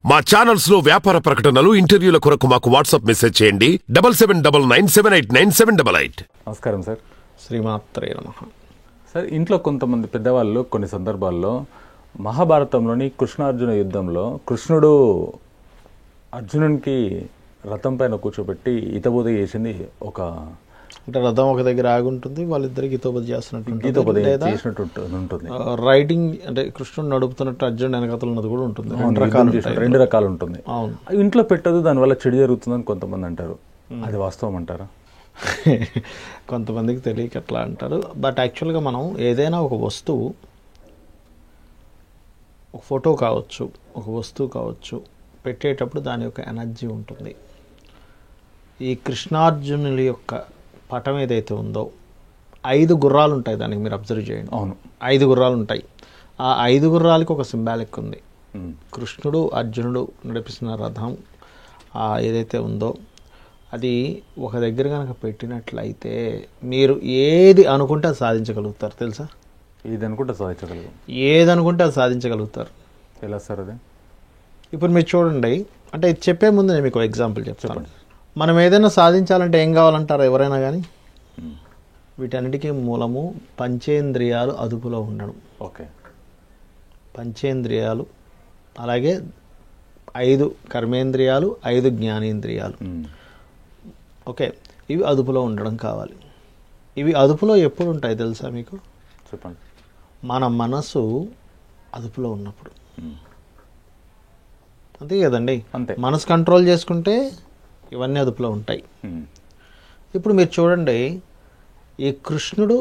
మా ఛానల్స్ లో వ్యాపార ప్రకటనలు ఇంటర్వ్యూల కొరకు మాకు వాట్సాప్ మెసేజ్ చేయండి 7799978978. నమస్కారం సార్. శ్రీమాత్రే నమః. సార్, ఇంట్లో కొంతమంది పెద్దవాళ్ళు కొన్ని సందర్భాల్లో మహాభారతంలోని కృష్ణార్జున యుద్ధంలో కృష్ణుడు అర్జునునికి రథం పైన కూర్చోబెట్టి హితబోధ చేసింది ఒక అంటే రథం ఒక దగ్గర ఆగి ఉంటుంది, వాళ్ళిద్దరికి హితోపది చేస్తున్నట్టు ఉంటుంది. రైడింగ్ అంటే కృష్ణుడు నడుపుతున్నట్టు అర్జునుడు వెనకతలు ఉన్నది కూడా ఉంటుంది. రెండు రకాలు ఉంటుంది. అవును, ఇంట్లో పెట్టదు, దానివల్ల చెడు జరుగుతుందని కొంతమంది అంటారు. అది వాస్తవం అంటారా? కొంతమందికి తెలియక అట్లా అంటారు. బట్ యాక్చువల్గా మనం ఏదైనా ఒక వస్తువు, ఒక ఫోటో కావచ్చు, ఒక వస్తువు కావచ్చు, పెట్టేటప్పుడు దాని యొక్క ఎనర్జీ ఉంటుంది. ఈ కృష్ణార్జునుల యొక్క పటం ఏదైతే ఉందో 5 గుర్రాలు ఉంటాయి, దానికి మీరు అబ్జర్వ్ చేయండి. అవును, 5 గుర్రాలు ఉంటాయి. ఆ 5 గుర్రాలకి ఒక సింబాలిక్ ఉంది. కృష్ణుడు అర్జునుడు నడిపిస్తున్న రథం ఏదైతే ఉందో అది ఒక దగ్గర కనుక పెట్టినట్లయితే మీరు ఏది అనుకుంటే అది సాధించగలుగుతారు. తెలుసా? ఏది అనుకుంటే సాధించగలుగు ఏది అనుకుంటే అది సాధించగలుగుతారు. ఎలా సార్ అది? ఇప్పుడు మీరు చూడండి, అంటే ఇది చెప్పే ముందు నేను మీకు ఎగ్జాంపుల్ చెప్తాను. మనం ఏదైనా సాధించాలంటే ఏం కావాలంటారు ఎవరైనా కానీ? వీటన్నిటికీ మూలము పంచేంద్రియాలు అదుపులో ఉండడం. ఓకే, పంచేంద్రియాలు, అలాగే 5 కర్మేంద్రియాలు, 5 జ్ఞానేంద్రియాలు. ఓకే, ఇవి అదుపులో ఉండడం కావాలి. ఇవి అదుపులో ఎప్పుడు ఉంటాయి తెలుసా మీకు? చెప్పండి. మన మనసు అదుపులో ఉన్నప్పుడు. అంతే కదండి, అంతే. మనసు కంట్రోల్ చేసుకుంటే ఇవన్నీ అదుపులో ఉంటాయి. ఇప్పుడు మీరు చూడండి, ఈ కృష్ణుడు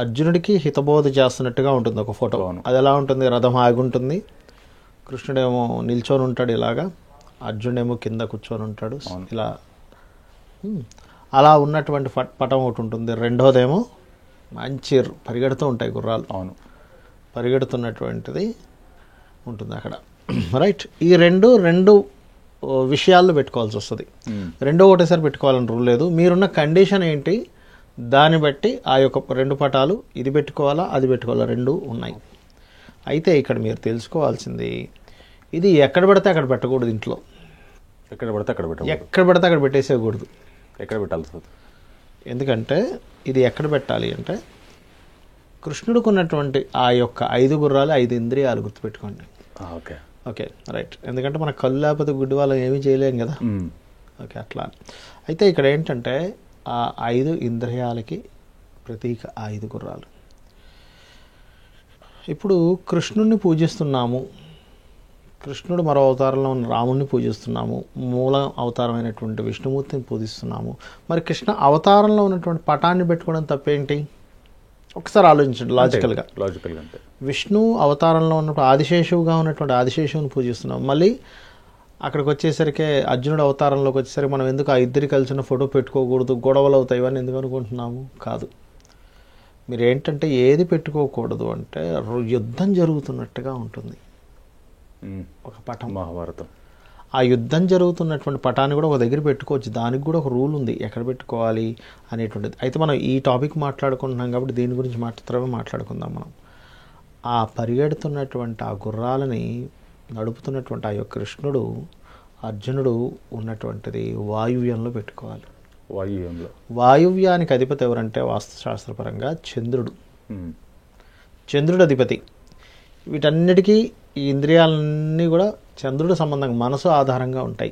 అర్జునుడికి హితబోధ చేస్తున్నట్టుగా ఉంటుంది ఒక ఫోటో. అది ఎలా ఉంటుంది? రథం ఆగి ఉంటుంది, కృష్ణుడేమో నిల్చొని ఉంటాడు ఇలాగా, అర్జునుడేమో కింద కూర్చొని ఉంటాడు ఇలా. అలా ఉన్నటువంటి పటం ఒకటి ఉంటుంది. రెండోదేమో మంచి పరిగెడుతూ ఉంటాయి గుర్రాలు. అవును, పరిగెడుతున్నటువంటిది ఉంటుంది అక్కడ. రైట్, ఈ రెండు విషయాల్లో పెట్టుకోవాల్సి వస్తుంది. రెండో ఒకటేసారి పెట్టుకోవాలని రూల్ లేదు. మీరున్న కండిషన్ ఏంటి దాన్ని బట్టి ఆ యొక్క 2 పటాలు ఇది పెట్టుకోవాలా అది పెట్టుకోవాలా, 2 ఉన్నాయి. అయితే ఇక్కడ మీరు తెలుసుకోవాల్సింది, ఇది ఎక్కడ పడితే అక్కడ పెట్టకూడదు. ఇంట్లో ఎక్కడ పడితే అక్కడ పెట్టేసేయకూడదు. ఎక్కడ పెట్టాలి సార్? ఎందుకంటే ఇది ఎక్కడ పెట్టాలి అంటే కృష్ణుడికి ఉన్నటువంటి ఆ యొక్క 5 గుర్రాలు 5 ఇంద్రియాలు గుర్తుపెట్టుకోండి. Okay okay, right. ఎందుకంటే మన కళ్ళు లేకపోతే గుడ్డి వాళ్ళం ఏమీ చేయలేం కదా. ఓకే, అట్లా. అయితే ఇక్కడ ఏంటంటే ఆ 5 ఇంద్రియాలకి ప్రతీక 5 గుర్రాలు. ఇప్పుడు కృష్ణుడిని పూజిస్తున్నాము, కృష్ణుడు మరో అవతారంలో ఉన్న రాముడిని పూజిస్తున్నాము, మూల అవతారమైనటువంటి విష్ణుమూర్తిని పూజిస్తున్నాము. మరి కృష్ణ అవతారంలో ఉన్నటువంటి పటాన్ని పెట్టుకోవడం తప్పేంటి? ఒకసారి ఆలోచించండి లాజికల్గా. అంటే విష్ణు అవతారంలో ఉన్నప్పుడు ఆదిశేషువుగా ఉన్నటువంటి ఆదిశేషువుని పూజిస్తున్నాం. మళ్ళీ అక్కడికి వచ్చేసరికి అర్జునుడు అవతారంలోకి వచ్చేసరికి మనం ఎందుకు ఆ ఇద్దరు కలిసిన ఫోటో పెట్టుకోకూడదు, గొడవలు అవుతాయి, ఇవన్నీ ఎందుకు అనుకుంటున్నాము? కాదు. మీరు ఏంటంటే ఏది పెట్టుకోకూడదు అంటే యుద్ధం జరుగుతున్నట్టుగా ఉంటుంది ఒక పటం. మహాభారతం ఆ యుద్ధం జరుగుతున్నటువంటి పటాన్ని కూడా ఒక దగ్గర పెట్టుకోవచ్చు. దానికి కూడా ఒక రూల్ ఉంది ఎక్కడ పెట్టుకోవాలి అనేటువంటిది. అయితే మనం ఈ టాపిక్ మాట్లాడుకుంటున్నాం కాబట్టి దీని గురించి మాత్రమే మాట్లాడుకుందాం మనం. ఆ పరిగెడుతున్నటువంటి ఆ గుర్రాలని నడుపుతున్నటువంటి ఆ యొక్క కృష్ణుడు అర్జునుడు ఉన్నటువంటిది వాయువ్యంలో పెట్టుకోవాలి. వాయువ్యానికి అధిపతి ఎవరంటే వాస్తుశాస్త్రపరంగా చంద్రుడు. చంద్రుడు అధిపతి. వీటన్నిటికీ ఈ ఇంద్రియాలన్నీ కూడా చంద్రుడు సంబంధంగా మనసు ఆధారంగా ఉంటాయి.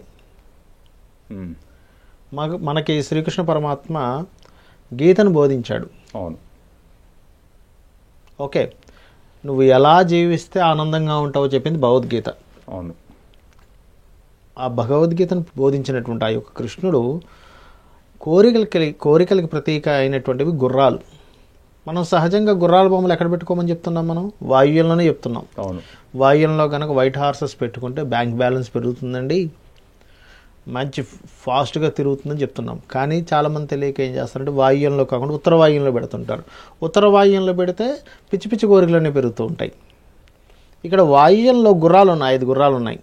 మనకి శ్రీకృష్ణ పరమాత్మ గీతను బోధించాడు. అవును, ఓకే, నువ్వు ఎలా జీవిస్తే ఆనందంగా ఉంటావో చెప్పింది భగవద్గీత. అవును, ఆ భగవద్గీతను బోధించినటువంటి ఆ యొక్క కృష్ణుడు కోరికలకి ప్రతీక అయినటువంటివి గుర్రాలు. మనం సహజంగా గుర్రాల బొమ్మలు ఎక్కడ పెట్టుకోమని చెప్తున్నాం? మనం వాయువ్యంలోనే చెప్తున్నాం. అవును, వాయువ్యంలో కనుక వైట్ హార్సెస్ పెట్టుకుంటే బ్యాంక్ బ్యాలెన్స్ పెరుగుతుందండి, మంచి ఫాస్ట్గా తిరుగుతుందని చెప్తున్నాం. కానీ చాలామంది తెలియక ఏం చేస్తారంటే వాయువ్యంలో కాకుండా ఉత్తర వాయువ్యంలో పెడుతుంటారు. ఉత్తర వాయువ్యంలో పెడితే పిచ్చి పిచ్చి కోరికలన్నీ పెరుగుతూ ఉంటాయి. ఇక్కడ వాయువ్యంలో గుర్రాలు ఉన్నాయి, 5 గుర్రాలు ఉన్నాయి.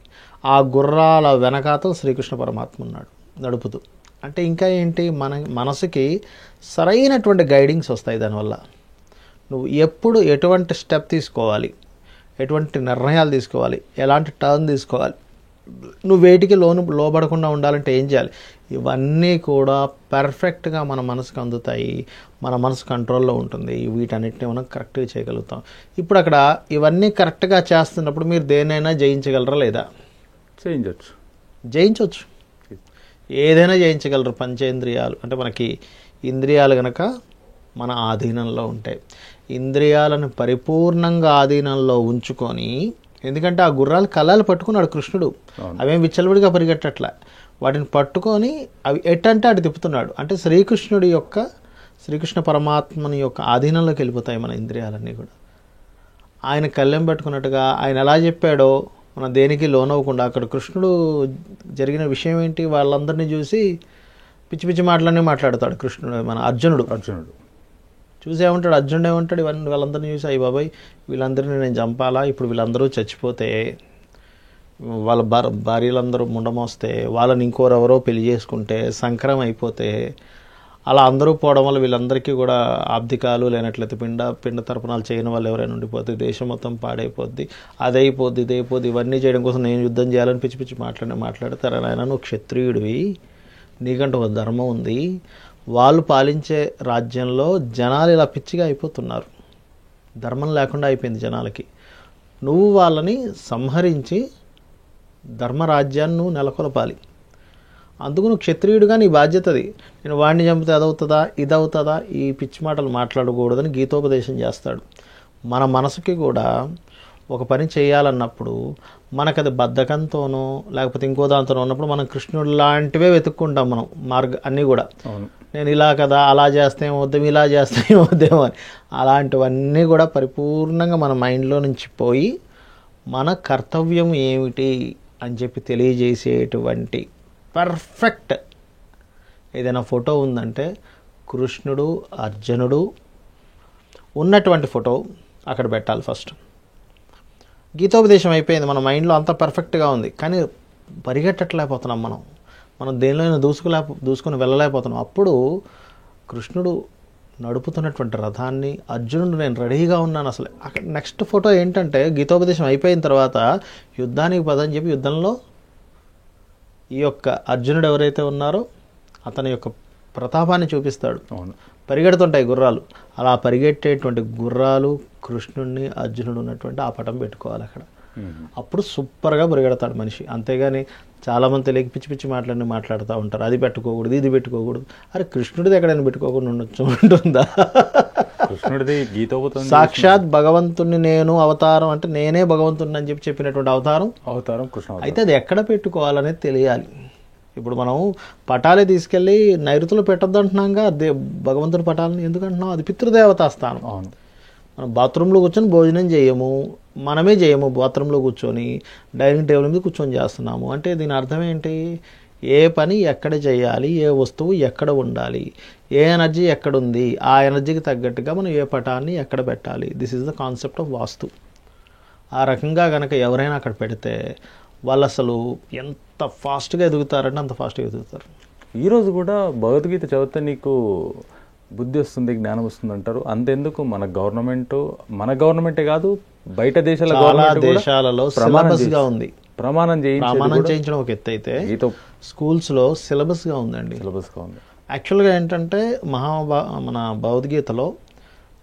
ఆ గుర్రాల వెనకాతలు శ్రీకృష్ణ పరమాత్మ ఉన్నాడు నడుపుతూ. అంటే ఇంకా ఏంటి, మన మనసుకి సరైనటువంటి గైడింగ్స్ వస్తాయి దానివల్ల. నువ్వు ఎప్పుడు ఎటువంటి స్టెప్ తీసుకోవాలి, ఎటువంటి నిర్ణయాలు తీసుకోవాలి, ఎలాంటి టర్న్ తీసుకోవాలి, నువ్వు వేటికి లోబడకుండా ఉండాలంటే ఏం చేయాలి? ఇవన్నీ కూడా పర్ఫెక్ట్గా మన మనసుకు అందుతాయి, మన మనసు కంట్రోల్లో ఉంటుంది. వీటన్నిటిని మనం కరెక్ట్గా చేయగలుగుతాం. ఇప్పుడు అక్కడ ఇవన్నీ కరెక్ట్గా చేస్తున్నప్పుడు మీరు దేనైనా జయించగలరా లేదా? జయించవచ్చు. ఏదైనా జయించగలరు. పంచేంద్రియాలు అంటే మనకి ఇంద్రియాలు గనక మన ఆధీనంలో ఉంటాయి. ఇంద్రియాలను పరిపూర్ణంగా ఆధీనంలో ఉంచుకొని, ఎందుకంటే ఆ గుర్రాలు కళ్ళాలు పట్టుకున్నాడు కృష్ణుడు, అవేం విచ్చలవిడిగా పరిగెట్టట్లా, వాటిని పట్టుకొని అవి ఎట్టంటే అటు తిప్పుతున్నాడు. అంటే శ్రీకృష్ణ పరమాత్మని యొక్క ఆధీనంలోకి వెళ్ళిపోతాయి మన ఇంద్రియాలన్నీ కూడా. ఆయన కళ్ళెం పెట్టుకున్నట్టుగా ఆయన ఎలా చెప్పాడో మనం దేనికి లోనవ్వకుండా, అక్కడ కృష్ణుడు జరిగిన విషయం ఏంటి, వాళ్ళందరినీ చూసి పిచ్చి పిచ్చి మాటలన్నీ మాట్లాడతాడు కృష్ణుడు. మన అర్జునుడు చూసి ఏమంటాడు, అర్జునుడు ఏమంటాడు, ఇవన్నీ వాళ్ళందరినీ చూసి అయ్యి బాబాయ్ వీళ్ళందరినీ నేను చంపాలా, ఇప్పుడు వీళ్ళందరూ చచ్చిపోతే, వాళ్ళ భార్యలందరూ ముండమోస్తే, వాళ్ళని ఇంకోరెవరో పెళ్లి చేసుకుంటే, సంకరం అయిపోతే, అలా అందరూ పోవడం వల్ల వీళ్ళందరికీ కూడా ఆబ్దికాలు లేనట్లయితే పిండ తర్పణాలు చేయని వాళ్ళు ఎవరైనా ఉండిపోతే దేశం మొత్తం పాడైపోద్ది, అదైపోద్ది ఇదైపోద్ది, ఇవన్నీ చేయడం కోసం నేను యుద్ధం చేయాలని పిచ్చి పిచ్చి మాట్లాడతారు. ఆయన నువ్వు క్షత్రియుడివి, నీకంటూ ఒక ధర్మం ఉంది. వాళ్ళు పాలించే రాజ్యంలో జనాలు ఇలా పిచ్చిగా అయిపోతున్నారు, ధర్మం లేకుండా అయిపోయింది జనాలకి. నువ్వు వాళ్ళని సంహరించి ధర్మరాజ్యాన్ని నువ్వు నెలకొల్పాలి. అందుకు నువ్వు క్షత్రియుడిగా నీ బాధ్యతది. నేను వాడిని చంపితే అదవుతుందా ఇదవుతుందా ఈ పిచ్చి మాటలు మాట్లాడకూడదని గీతోపదేశం చేస్తాడు. మన మనసుకి కూడా ఒక పని చేయాలన్నప్పుడు మనకు అది బద్ధకంతోనో లేకపోతే ఇంకో దాంతోనో ఉన్నప్పుడు మనం కృష్ణుడు లాంటివే వెతుక్కుంటాం మనం అన్నీ కూడా. నేను ఇలా కదా, అలా చేస్తే ఏమవుద్దేమో, ఇలా చేస్తే ఏమవుద్దేమో అని. అలాంటివన్నీ కూడా పరిపూర్ణంగా మన మైండ్లో నుంచి పోయి మన కర్తవ్యం ఏమిటి అని చెప్పి తెలియజేసేటువంటి పర్ఫెక్ట్ ఏదైనా ఫోటో ఉందంటే కృష్ణుడు అర్జునుడు ఉన్నటువంటి ఫోటో అక్కడ పెట్టాలి ఫస్ట్. గీతోపదేశం అయిపోయింది, మన మైండ్లో అంతా పర్ఫెక్ట్గా ఉంది, కానీ పరిగెట్టట్లేకపోతున్నాం మనం దేనిలోనైనా దూసుకొని వెళ్ళలేకపోతున్నాం. అప్పుడు కృష్ణుడు నడుపుతున్నటువంటి రథాన్ని, అర్జునుడు నేను రెడీగా ఉన్నాను. అసలు అక్కడ నెక్స్ట్ ఫోటో ఏంటంటే గీతోపదేశం అయిపోయిన తర్వాత యుద్ధానికి పదని చెప్పి యుద్ధంలో ఈ యొక్క అర్జునుడు ఎవరైతే ఉన్నారో అతని యొక్క ప్రతాపాన్ని చూపిస్తాడు. పరిగెడుతుంటాయి గుర్రాలు, అలా పరిగెట్టేటువంటి గుర్రాలు కృష్ణుడిని అర్జునుడు ఉన్నటువంటి ఆ పటం పెట్టుకోవాలి అక్కడ. అప్పుడు సూపర్గా పరిగెడతాడు మనిషి. అంతేగాని చాలామంది తెలియక పిచ్చి పిచ్చి మాట్లాడుతూ ఉంటారు, అది పెట్టుకోకూడదు ఇది పెట్టుకోకూడదు. అరే కృష్ణుడిది ఎక్కడైనా పెట్టుకోకుండా ఉంటుందా? కృష్ణుడిది గీతోపదేశం సాక్షాత్ భగవంతుని నేను అవతారం అంటే నేనే భగవంతుని అని చెప్పినటువంటి అవతారం కృష్ణ. అయితే అది ఎక్కడ పెట్టుకోవాలనేది తెలియాలి. ఇప్పుడు మనం పటాలే తీసుకెళ్ళి నైరుతిలో పెట్టద్దు అంటున్నాంగా, భగవంతుని పటాలని ఎందుకు అంటున్నాం? అది పితృదేవతా స్థానం. మనం బాత్రూంలో కూర్చొని భోజనం మనమే చేయము, బాత్రూంలో కూర్చొని డైనింగ్ టేబుల్ మీద కూర్చొని చేస్తున్నాము. అంటే దీని అర్థం ఏంటి? ఏ పని ఎక్కడ చేయాలి, ఏ వస్తువు ఎక్కడ ఉండాలి, ఏ ఎనర్జీ ఎక్కడుంది, ఆ ఎనర్జీకి తగ్గట్టుగా మనం ఏ పటాన్ని ఎక్కడ పెట్టాలి. This is the concept of vastu. ఆ రకంగా కనుక ఎవరైనా అక్కడ పెడితే వాళ్ళు అసలు ఎంత ఫాస్ట్గా ఎదుగుతారంటే అంత ఫాస్ట్గా ఎదుగుతారు. ఈరోజు కూడా భగవద్గీత చదివితే నీకు బుద్ధి వస్తుంది, జ్ఞానం వస్తుంది అంటారు. అంతెందుకు మన గవర్నమెంటే కాదు, బయట దేశాలలో సిలబస్గా ఉంది. ప్రమాణం చేయించడం ఒక ఎత్తు అయితే స్కూల్స్లో సిలబస్గా ఉందండి. యాక్చువల్గా ఏంటంటే మన భగవద్గీతలో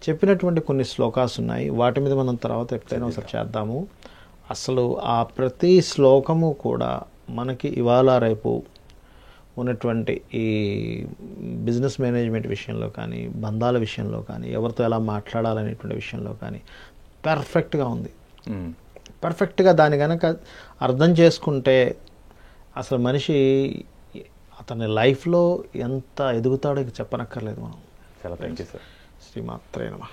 చెప్పినటువంటి కొన్ని శ్లోకాస్ ఉన్నాయి, వాటి మీద మనం తర్వాత ఎప్పుడైనా ఒకసారి చేద్దాము. అసలు ఆ ప్రతి శ్లోకము కూడా మనకి ఇవాళ రేపు ఉన్నటువంటి ఈ బిజినెస్ మేనేజ్మెంట్ విషయంలో కానీ, బంధాల విషయంలో కానీ, ఎవరితో ఎలా మాట్లాడాలనేటువంటి విషయంలో కానీ పర్ఫెక్ట్గా ఉంది. పర్ఫెక్ట్గా దాని కనుక అర్థం చేసుకుంటే అసలు మనిషి అతని లైఫ్లో ఎంత ఎదుగుతాడో చెప్పనక్కర్లేదు మనం. చాలా థ్యాంక్ యూ సార్. శ్రీమాత్రే నమః.